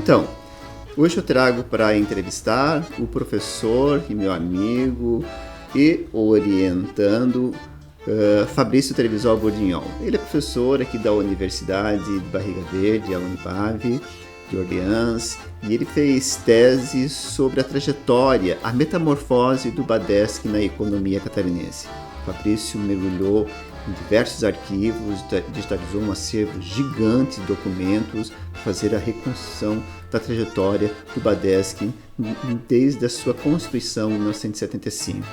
Então, hoje eu trago para entrevistar o professor e meu amigo e orientando Fabrício Trevisol Bourdignon. Ele é professor aqui da Universidade de Barriga Verde, a Unibave, de Orleans, e ele fez tese sobre a trajetória, a metamorfose do Badeschi na economia catarinense. Fabrício mergulhou em diversos arquivos, digitalizou um acervo gigante de documentos para fazer a reconstrução da trajetória do Badeschi desde a sua constituição em 1975.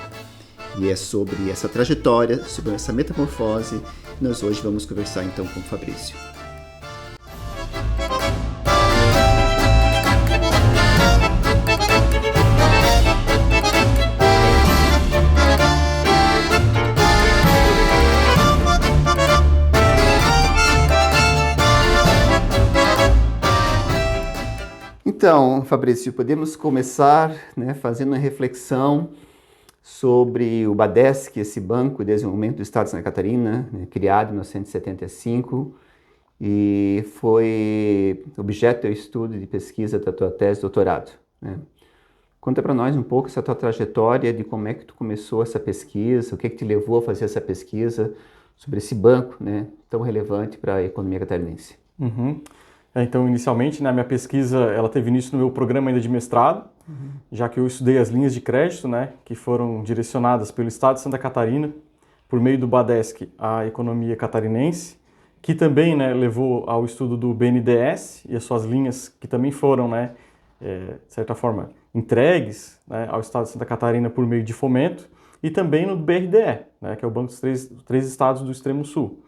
E é sobre essa trajetória, sobre essa metamorfose, que nós hoje vamos conversar então com o Fabrício. Então, Fabrício, podemos começar fazendo uma reflexão sobre o Badeschi, esse Banco de Desenvolvimento do Estado de Santa Catarina, criado em 1975, e foi objeto do estudo de pesquisa da tua tese de doutorado. Conta para nós um pouco essa tua trajetória, de como é que tu começou essa pesquisa, o que te levou a fazer essa pesquisa sobre esse banco tão relevante para a economia catarinense. Então, inicialmente, minha pesquisa ela teve início no meu programa ainda de mestrado, já que eu estudei as linhas de crédito, que foram direcionadas pelo Estado de Santa Catarina, por meio do Badeschi, à economia catarinense, que também levou ao estudo do BNDES e as suas linhas, que também foram, de certa forma, entregues ao Estado de Santa Catarina por meio de fomento, e também no BRDE, que é o Banco dos três estados do extremo sul.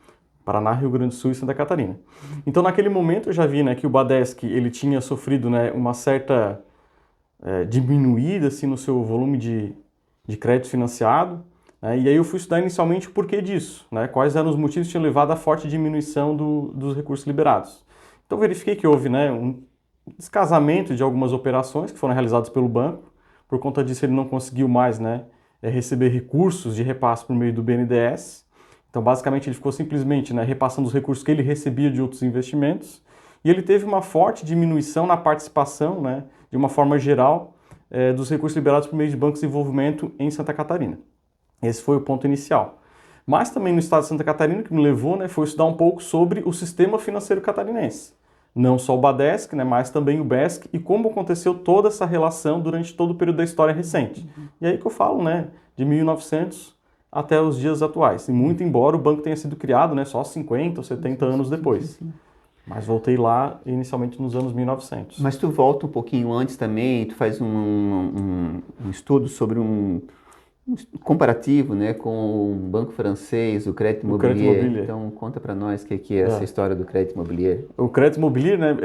Paraná, Rio Grande do Sul e Santa Catarina. Então, naquele momento, eu já vi que o Badeschi ele tinha sofrido uma certa diminuída assim, no seu volume de crédito financiado. E aí eu fui estudar inicialmente o porquê disso, quais eram os motivos que tinham levado à forte diminuição dos recursos liberados. Então, verifiquei que houve um descasamento de algumas operações que foram realizadas pelo banco. Por conta disso, ele não conseguiu mais receber recursos de repasse por meio do BNDES. Então, basicamente, ele ficou simplesmente repassando os recursos que ele recebia de outros investimentos, e ele teve uma forte diminuição na participação, de uma forma geral, dos recursos liberados por meio de bancos de desenvolvimento em Santa Catarina. Esse foi o ponto inicial. Mas também no estado de Santa Catarina, que me levou, foi estudar um pouco sobre o sistema financeiro catarinense. Não só o Badeschi, mas também o BESC, e como aconteceu toda essa relação durante todo o período da história recente. E aí que eu falo, de 1900 até os dias atuais. E muito embora o banco tenha sido criado só 50 ou 70 anos depois. Mas voltei lá inicialmente nos anos 1900. Mas tu volta um pouquinho antes também, tu faz um estudo sobre um comparativo com o banco francês, o crédito imobiliário. Então conta para nós o que é essa história do crédito imobiliário. O crédito imobiliário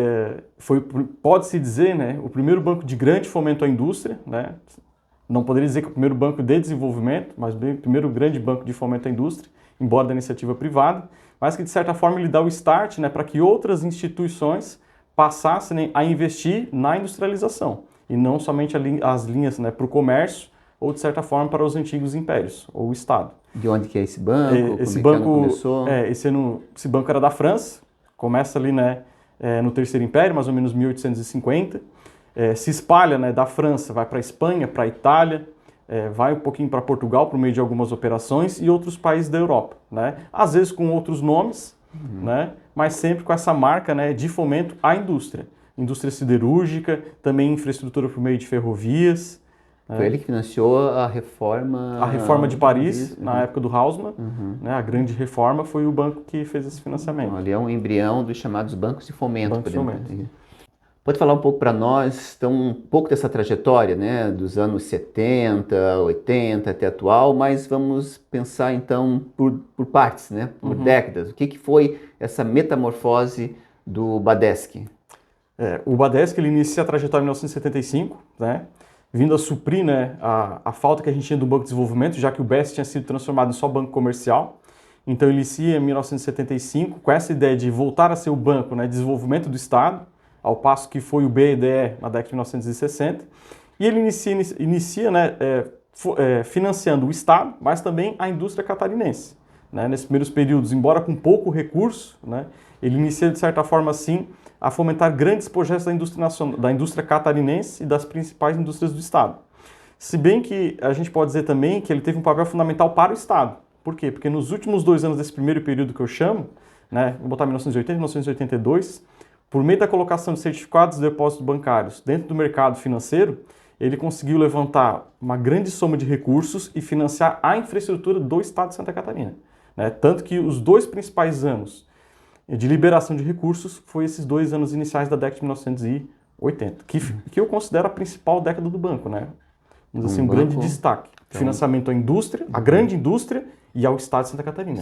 foi, pode-se dizer, o primeiro banco de grande fomento à indústria, Não poderia dizer que é o primeiro banco de desenvolvimento, mas o primeiro grande banco de fomento à indústria, embora da iniciativa privada, mas que de certa forma ele dá o start para que outras instituições passassem a investir na industrialização e não somente as linhas para o comércio ou de certa forma para os antigos impérios ou o Estado. De onde que é esse banco? Esse banco começou? Esse banco era da França, começa ali no Terceiro Império, mais ou menos 1850. Se espalha da França, vai para a Espanha, para a Itália, vai um pouquinho para Portugal por meio de algumas operações e outros países da Europa. Às vezes com outros nomes, mas sempre com essa marca de fomento à indústria. Indústria siderúrgica, também infraestrutura por meio de ferrovias. Foi ele que financiou a reforma... A reforma de Paris, na época do Haussmann. A grande reforma foi o banco que fez esse financiamento. Então, ali é um embrião dos chamados bancos de fomento. Bancos de fomento. Pode falar um pouco para nós, então, um pouco dessa trajetória, dos anos 70, 80 até atual, mas vamos pensar então por partes, por décadas. O que foi essa metamorfose do Badeschi? O Badeschi ele inicia a trajetória em 1975, vindo a suprir a falta que a gente tinha do Banco de Desenvolvimento, já que o BES tinha sido transformado em só banco comercial. Então ele inicia em 1975 com essa ideia de voltar a ser o banco de desenvolvimento do Estado, ao passo que foi o BNDE na década de 1960, e ele inicia financiando o Estado, mas também a indústria catarinense. Nesses primeiros períodos, embora com pouco recurso, ele inicia, de certa forma, assim, a fomentar grandes projetos da indústria catarinense e das principais indústrias do Estado. Se bem que a gente pode dizer também que ele teve um papel fundamental para o Estado. Por quê? Porque nos últimos 2 anos desse primeiro período que eu chamo, né, vou botar 1980 e 1982, por meio da colocação de certificados de depósitos bancários dentro do mercado financeiro, ele conseguiu levantar uma grande soma de recursos e financiar a infraestrutura do Estado de Santa Catarina, né? Tanto que os 2 principais anos de liberação de recursos foi esses 2 anos iniciais da década de 1980, que eu considero a principal década do banco, né? Vamos dizer assim, um grande destaque. Então, financiamento à indústria, à grande indústria e ao Estado de Santa Catarina.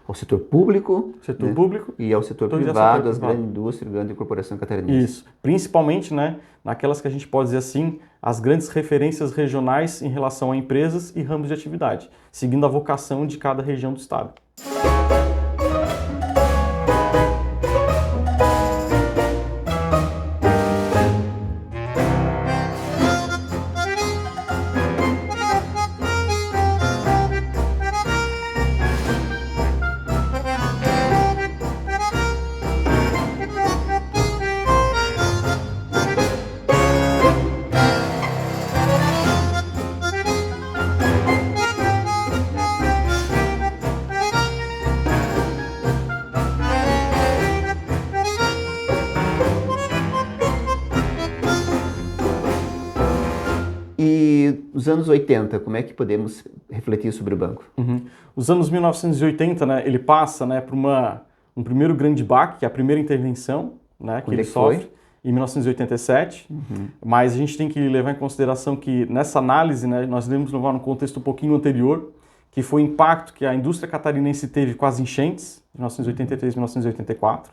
Ao setor público, setor público e ao setor privado, às grandes indústrias, grande corporação catarinense. Isso, principalmente, né, naquelas que a gente pode dizer assim, as grandes referências regionais em relação a empresas e ramos de atividade, seguindo a vocação de cada região do Estado. Os anos 80, como é que podemos refletir sobre o banco? Os anos 1980, né, ele passa, né, por um primeiro grande baque, que é a primeira intervenção, né, que ele sofre em 1987, mas a gente tem que levar em consideração que nessa análise, né, nós devemos levar num contexto um pouquinho anterior, que foi o impacto que a indústria catarinense teve com as enchentes, de 1983 e 1984,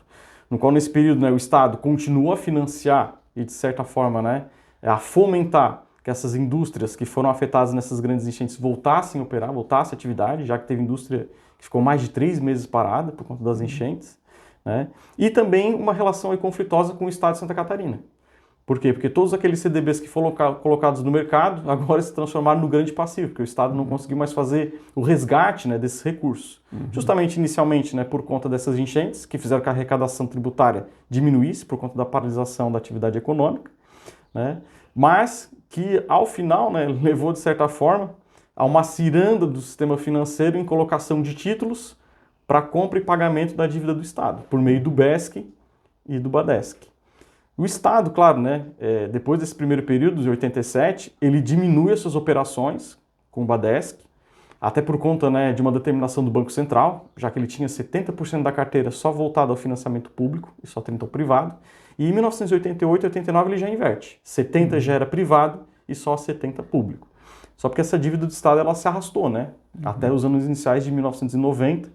no qual nesse período, né, o Estado continuou a financiar e de certa forma, né, a fomentar que essas indústrias que foram afetadas nessas grandes enchentes voltassem a operar, voltassem à atividade, já que teve indústria que ficou mais de 3 meses parada por conta das enchentes, né? E também uma relação aí conflitosa com o Estado de Santa Catarina. Por quê? Porque todos aqueles CDBs que foram colocados no mercado agora se transformaram no grande passivo, porque o Estado não conseguiu mais fazer o resgate, né, desses recursos. Justamente inicialmente, né, por conta dessas enchentes, que fizeram que a arrecadação tributária diminuísse por conta da paralisação da atividade econômica, né? Mas que ao final, né, levou de certa forma a uma ciranda do sistema financeiro em colocação de títulos para compra e pagamento da dívida do Estado, por meio do BESC e do BADESC. O Estado, claro, né, depois desse primeiro período, de 87, ele diminui as suas operações com o BADESC, até por conta, né, de uma determinação do Banco Central, já que ele tinha 70% da carteira só voltada ao financiamento público e só 30% ao privado. E em 1988 e 89 ele já inverte. 70% já era privado e só 70% público. Só porque essa dívida do Estado ela se arrastou, né? Até os anos iniciais de 1990,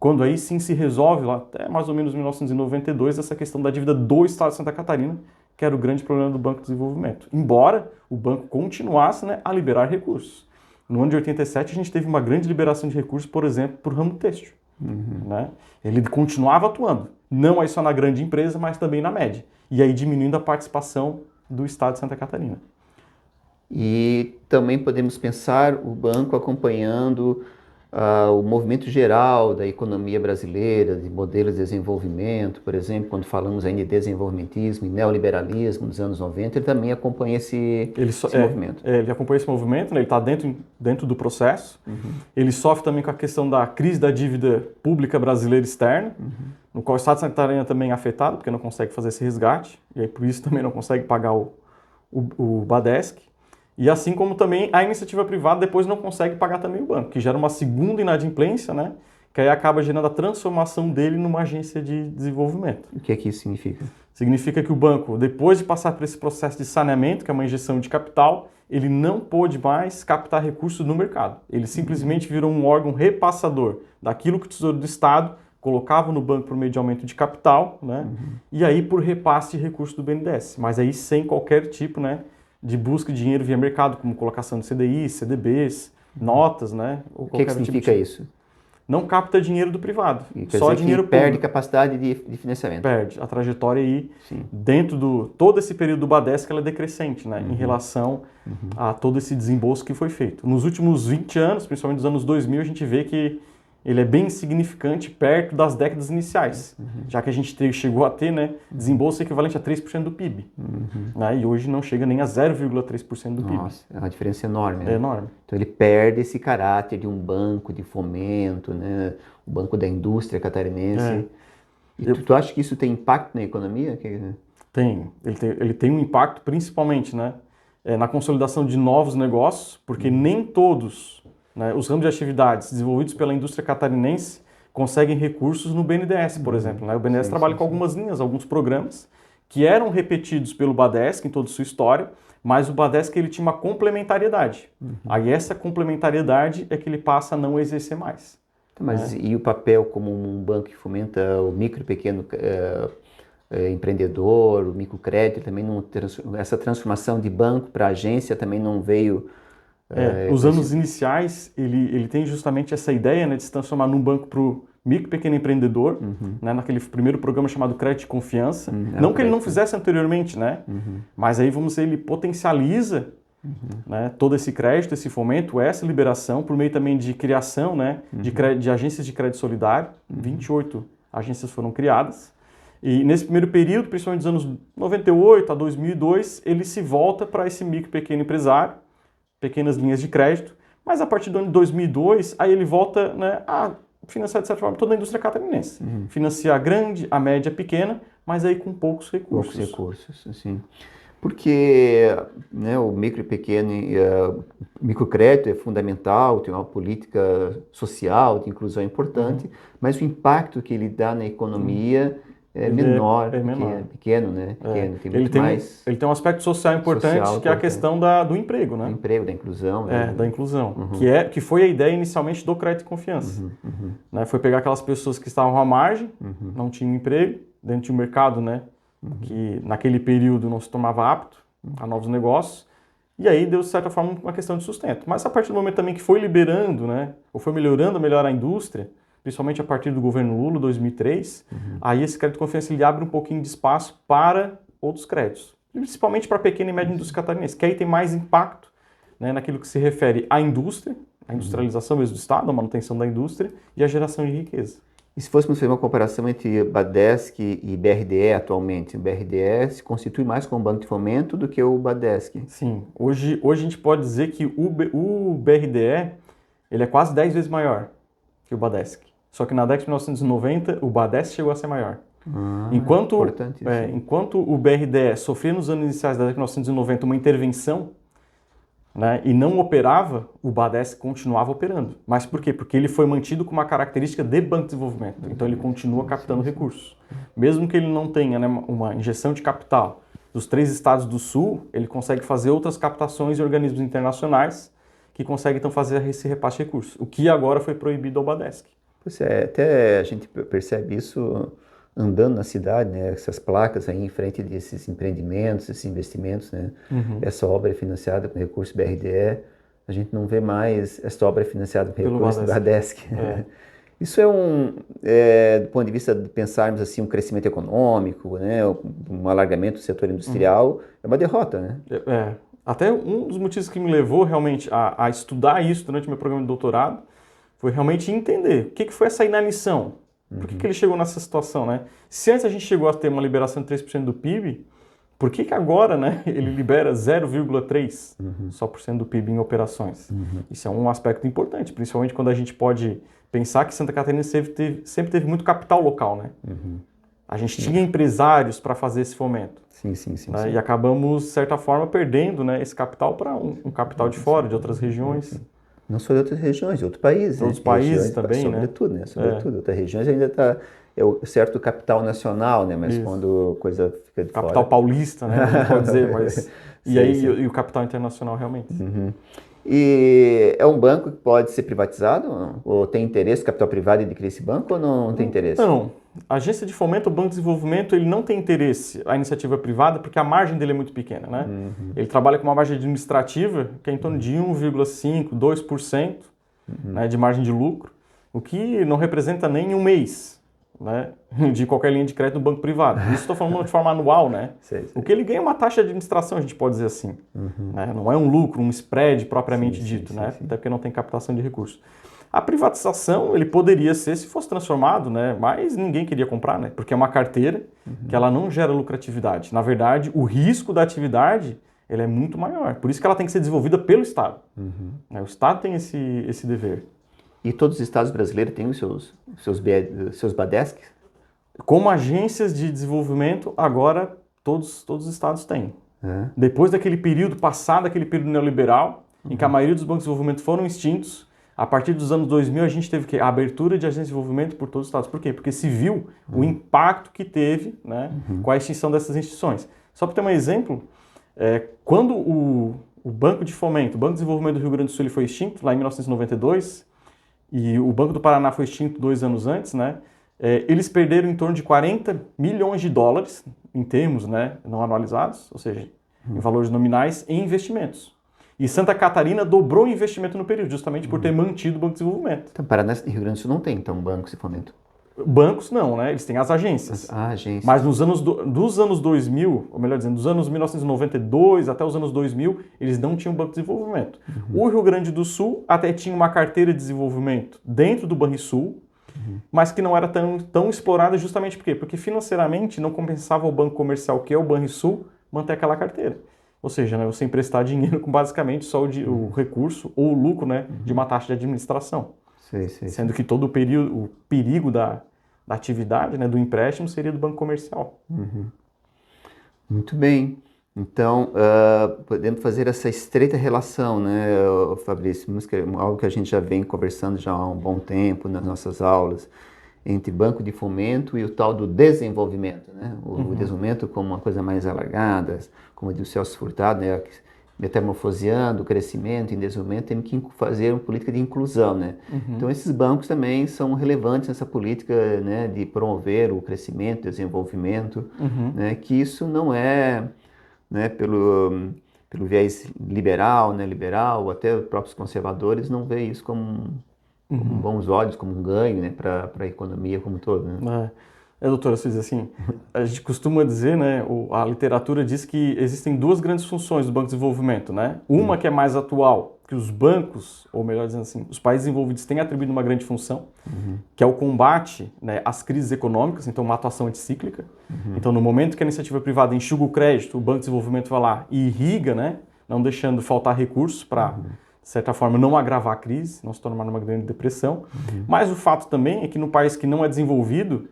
quando aí sim se resolve, lá até mais ou menos 1992, essa questão da dívida do Estado de Santa Catarina, que era o grande problema do Banco de Desenvolvimento. Embora o banco continuasse, né, a liberar recursos. No ano de 87 a gente teve uma grande liberação de recursos, por exemplo, para o ramo têxtil. Né? Ele continuava atuando, não aí só na grande empresa, mas também na média. E aí diminuindo a participação do Estado de Santa Catarina. E também podemos pensar o banco acompanhando o movimento geral da economia brasileira, de modelos de desenvolvimento, por exemplo, quando falamos ainda de desenvolvimentismo e neoliberalismo nos anos 90, ele também acompanha esse movimento. Ele acompanha esse movimento, né? Ele está dentro do processo. Ele sofre também com a questão da crise da dívida pública brasileira externa, no qual o Estado de Santa Catarina também é afetado, porque não consegue fazer esse resgate, e aí por isso também não consegue pagar o BADESC. E assim como também a iniciativa privada depois não consegue pagar também o banco, que gera uma segunda inadimplência, né? Que aí acaba gerando a transformação dele numa agência de desenvolvimento. O que é que isso significa? Significa que o banco, depois de passar por esse processo de saneamento, que é uma injeção de capital, ele não pôde mais captar recursos no mercado. Ele simplesmente virou um órgão repassador daquilo que o Tesouro do Estado colocava no banco por meio de aumento de capital, né? E aí por repasse de recursos do BNDES, mas aí sem qualquer tipo, né, de busca de dinheiro via mercado, como colocação de CDI, CDBs, notas, né? O que significa isso? Não capta dinheiro do privado, só dinheiro público. Perde capacidade de financiamento. Perde. A trajetória aí, dentro do todo esse período do BADESC, ela é decrescente, né? Em relação a todo esse desembolso que foi feito. Nos últimos 20 anos, principalmente nos anos 2000, a gente vê que ele é bem insignificante perto das décadas iniciais, já que a gente chegou a ter, né, desembolso equivalente a 3% do PIB, né, e hoje não chega nem a 0,3% do PIB. Nossa, é uma diferença enorme, É né? enorme. Então ele perde esse caráter de um banco de fomento, né? O banco da indústria catarinense. E tu acha que isso tem impacto na economia? Ele tem um impacto principalmente, né, na consolidação de novos negócios, porque nem todos, né, os ramos de atividades desenvolvidos pela indústria catarinense conseguem recursos no BNDES, por exemplo. Né? O BNDES trabalha com algumas linhas, alguns programas que eram repetidos pelo Badesc em toda a sua história, mas o Badesc ele tinha uma complementariedade. Aí essa complementariedade é que ele passa a não exercer mais. Mas e o papel como um banco que fomenta o micro e pequeno empreendedor, o microcrédito, também não, essa transformação de banco para agência também não veio... Os anos iniciais, ele tem justamente essa ideia, né, de se transformar num banco para o micro e pequeno empreendedor, né, naquele primeiro programa chamado Crédito de Confiança. Não que ele não fizesse anteriormente, né? Mas aí, vamos dizer, ele potencializa né, todo esse crédito, esse fomento, essa liberação, por meio também de criação, né, de agências de crédito solidário. 28 agências foram criadas. E nesse primeiro período, principalmente dos anos 98 a 2002, ele se volta para esse micro e pequeno empresário, pequenas linhas de crédito, mas a partir do ano de 2002, aí ele volta, né, a financiar, de certa forma, toda a indústria catarinense. Financiar a grande, a média, a pequena, mas aí com poucos recursos. Poucos recursos, assim. Porque né, o micro e pequeno microcrédito é fundamental, tem uma política social de inclusão importante, mas o impacto que ele dá na economia é menor, pequeno, né? Pequeno, tem muito mais... Ele tem um aspecto social importante, que é a questão do emprego, né? Do emprego, da inclusão. Né? Da inclusão, que foi a ideia inicialmente do crédito de confiança. Né? Foi pegar aquelas pessoas que estavam à margem, não tinham emprego, dentro de um mercado, né? Que naquele período não se tomava apto a novos negócios, e aí deu, de certa forma, uma questão de sustento. Mas a partir do momento também que foi liberando, né? Ou foi melhorando a indústria, principalmente a partir do governo Lula, 2003, aí esse crédito de confiança ele abre um pouquinho de espaço para outros créditos, principalmente para a pequena e média indústria catarinense, que aí tem mais impacto, né, naquilo que se refere à indústria, a industrialização mesmo do Estado, a manutenção da indústria e a geração de riqueza. E se fôssemos fazer uma comparação entre Badesc e BRDE atualmente, o BRDE se constitui mais como um banco de fomento do que o Badesc? Sim, hoje a gente pode dizer que o BRDE ele é quase 10 vezes maior que o Badesc. Só que na década de 1990, o Badesc chegou a ser maior. Enquanto o BRDE sofria nos anos iniciais da década de 1990 uma intervenção, né, e não operava, o Badesc continuava operando. Mas por quê? Porque ele foi mantido com uma característica de banco de desenvolvimento. Então ele continua captando recursos. Mesmo que ele não tenha, né, uma injeção de capital dos 3 estados do Sul, ele consegue fazer outras captações de organismos internacionais que conseguem então fazer esse repasse de recursos. O que agora foi proibido ao Badesc. Pois é, até a gente percebe isso andando na cidade, né? Essas placas aí em frente desses empreendimentos, esses investimentos, né? Essa obra é financiada com recurso BRDE, a gente não vê mais essa obra financiada com recurso Badesc. Isso é do ponto de vista de pensarmos assim um crescimento econômico, né? Um alargamento do setor industrial, é uma derrota, né? Até um dos motivos que me levou realmente a estudar isso durante o meu programa de doutorado foi realmente entender o que foi essa inanição. Por que ele chegou nessa situação, né? Se antes a gente chegou a ter uma liberação de 3% do PIB, por que agora, né, ele libera 0,3% só por cento do PIB em operações? Isso é um aspecto importante, principalmente quando a gente pode pensar que Santa Catarina sempre teve muito capital local, né? A gente tinha empresários para fazer esse fomento. Sim. E acabamos, de certa forma, perdendo, né, esse capital para um capital de fora, de outras regiões. Não só de outras regiões, de outros países. Outros países também, sobretudo, né? Sobretudo, outras regiões ainda está... É o certo capital nacional, né? Mas quando a coisa fica de capital fora... paulista, né? Não pode dizer, mas... E o capital internacional, realmente. E é um banco que pode ser privatizado? Ou tem interesse, capital privado, em adquirir esse banco ou não tem interesse? Não. A agência de fomento, o Banco de Desenvolvimento, ele não tem interesse à iniciativa privada porque a margem dele é muito pequena, né? Ele trabalha com uma margem administrativa que é em torno de 1,5%, 2% né, de margem de lucro, o que não representa nem um mês, né, de qualquer linha de crédito do banco privado. Isso estou falando de forma anual, né? O que ele ganha é uma taxa de administração, a gente pode dizer assim. Né? Não é um lucro, um spread propriamente dito, né? Até porque não tem captação de recursos. A privatização, ele poderia ser se fosse transformado, né? Mas ninguém queria comprar, né? Porque é uma carteira que ela não gera lucratividade. Na verdade, o risco da atividade ele é muito maior. Por isso que ela tem que ser desenvolvida pelo Estado. Né? O Estado tem esse dever. E todos os estados brasileiros têm os seus BADESC? Como agências de desenvolvimento, agora todos os estados têm. Depois daquele período, passado aquele período neoliberal, em que a maioria dos bancos de desenvolvimento foram extintos, a partir dos anos 2000 a gente teve a abertura de agências de desenvolvimento por todos os estados. Por quê? Porque se viu o impacto que teve, né, com a extinção dessas instituições. Só para ter um exemplo, quando o Banco de Fomento, o Banco de Desenvolvimento do Rio Grande do Sul ele foi extinto, lá em 1992, e o Banco do Paraná foi extinto 2 anos antes, né, eles perderam em torno de 40 milhões de dólares, em termos, né, não anualizados, ou seja, em valores nominais, em investimentos. E Santa Catarina dobrou o investimento no período, justamente por ter mantido o Banco de Desenvolvimento. Então, Paraná e Rio Grande do Sul não tem, então, bancos de fomento? Bancos não, né? Eles têm as agências. Agências. Mas dos anos 2000, ou melhor dizendo, dos anos 1992 até os anos 2000, eles não tinham Banco de Desenvolvimento. O Rio Grande do Sul até tinha uma carteira de desenvolvimento dentro do Banrisul, mas que não era tão explorada justamente por quê? Porque financeiramente não compensava o banco comercial, que é o Banrisul, manter aquela carteira. Ou seja, né, você emprestar dinheiro com basicamente só o recurso ou o lucro, né, de uma taxa de administração. Sendo que todo o perigo da atividade, né, do empréstimo, seria do banco comercial. Muito bem. Então, podemos fazer essa estreita relação, né, Fabrício? Algo que a gente já vem conversando já há um bom tempo nas nossas aulas, entre banco de fomento e o tal do desenvolvimento, né? O desenvolvimento como uma coisa mais alargada, como diz o Celso Furtado, né? Metamorfoseando o crescimento e desenvolvimento, temos que fazer uma política de inclusão, né? Então, esses bancos também são relevantes nessa política, né, de promover o crescimento, o desenvolvimento, né? Que isso não é, né, pelo viés liberal, né, liberal, até os próprios conservadores não veem isso como bons olhos, como um ganho, né, para a economia como um todo, né? Doutora Suzy, assim, a gente costuma dizer, né, a literatura diz que existem 2 grandes funções do Banco de Desenvolvimento, né? Uma que é mais atual, que os bancos, ou melhor dizendo assim, os países envolvidos têm atribuído uma grande função, que é o combate, né, às crises econômicas, então uma atuação anticíclica. Então, no momento que a iniciativa privada enxuga o crédito, o Banco de Desenvolvimento vai lá e irriga, né, não deixando faltar recursos para, de certa forma, não agravar a crise, não se tornar uma grande depressão. Mas o fato também é que no país que não é desenvolvido,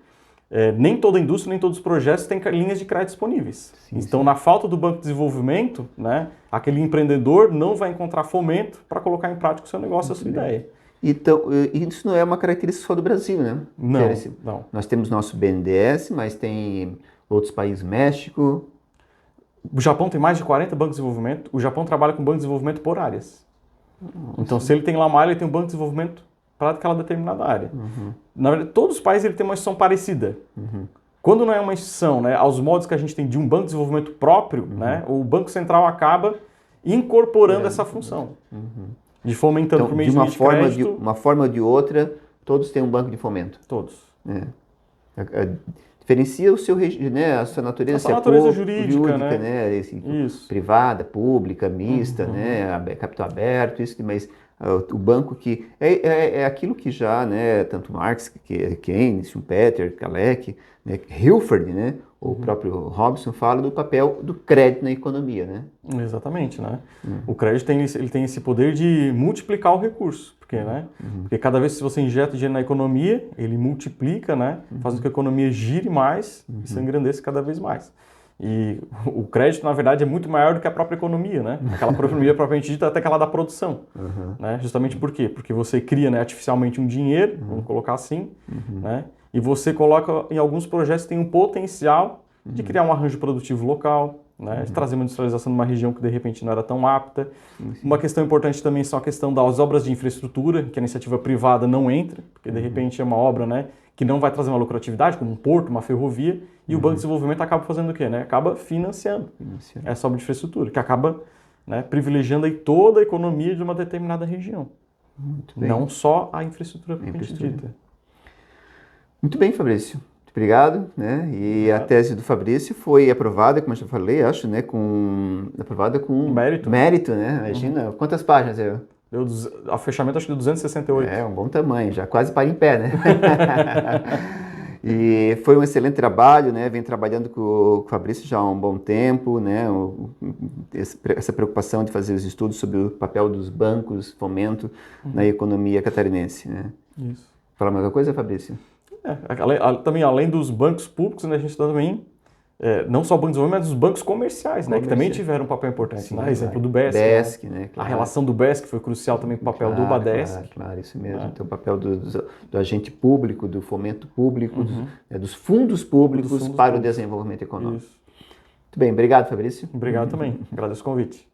nem toda a indústria, nem todos os projetos têm linhas de crédito disponíveis. Então, na falta do Banco de Desenvolvimento, né, aquele empreendedor não vai encontrar fomento para colocar em prática o seu negócio, a sua ideia. Então, isso não é uma característica só do Brasil, né? Não. Nós temos nosso BNDES, mas tem outros países, México. O Japão tem mais de 40 bancos de desenvolvimento. O Japão trabalha com banco de desenvolvimento por áreas. Então, se ele tem lá uma área, ele tem um banco de desenvolvimento para aquela determinada área. Na verdade, todos os países ele tem uma instituição parecida. Quando não é uma instituição, né, aos modos que a gente tem de um banco de desenvolvimento próprio, né, o Banco Central acaba incorporando essa função. De fomentando por meio de crédito. De uma forma ou de outra, todos têm um banco de fomento. Todos. Diferencia o seu, né, a sua natureza, a sua natureza jurídica, né? Isso. Privada, pública, mista, né, capital aberto, isso, mas o banco que é aquilo que já, né, tanto Marx, Keynes, Schumpeter, Hayek, né, Hilford, né, o próprio Robson fala do papel do crédito na economia, né? Exatamente, né? O crédito ele tem esse poder de multiplicar o recurso, porque cada vez que você injeta dinheiro na economia, ele multiplica, né, faz com que a economia gire mais e se engrandeça cada vez mais. E o crédito, na verdade, é muito maior do que a própria economia, né? Aquela própria economia propriamente dita, até aquela da produção. Né? Justamente por quê? Porque você cria, né, artificialmente um dinheiro, vamos colocar assim, né? E você coloca em alguns projetos que tem um potencial de criar um arranjo produtivo local, né? De trazer uma industrialização numa região que de repente não era tão apta. Uma questão importante também são a questão das obras de infraestrutura, que a iniciativa privada não entra, porque de repente é uma obra, né, que não vai trazer uma lucratividade, como um porto, uma ferrovia, e o Banco de Desenvolvimento acaba fazendo o quê? Né? Acaba financiando essa obra de infraestrutura, que acaba, né, privilegiando aí toda a economia de uma determinada região. Muito bem. Não só a infraestrutura propriamente dita. Muito bem, Fabrício. Muito obrigado. Né? E a tese do Fabrício foi aprovada, como eu já falei, acho, né, aprovada com mérito. Mérito, né? Imagina, quantas páginas? A fechamento acho que deu 268. É um bom tamanho, já quase para em pé, né? E foi um excelente trabalho, né? Venho trabalhando com o Fabrício já há um bom tempo, né? Essa preocupação de fazer os estudos sobre o papel dos bancos, fomento na economia catarinense, né? Isso. Fala mais alguma coisa, Fabrício? Também, além dos bancos públicos, né, a gente também, não só bancos, mas os bancos comerciais, né, que também tiveram um papel importante. Sim, né? Exemplo do BESC. né? A relação do BESC foi crucial também com o papel do BADESC. Claro, isso mesmo. Então, o papel do agente público, do fomento público, dos fundos públicos para o desenvolvimento econômico. Isso. Muito bem, obrigado, Fabrício. Obrigado também. Agradeço o convite.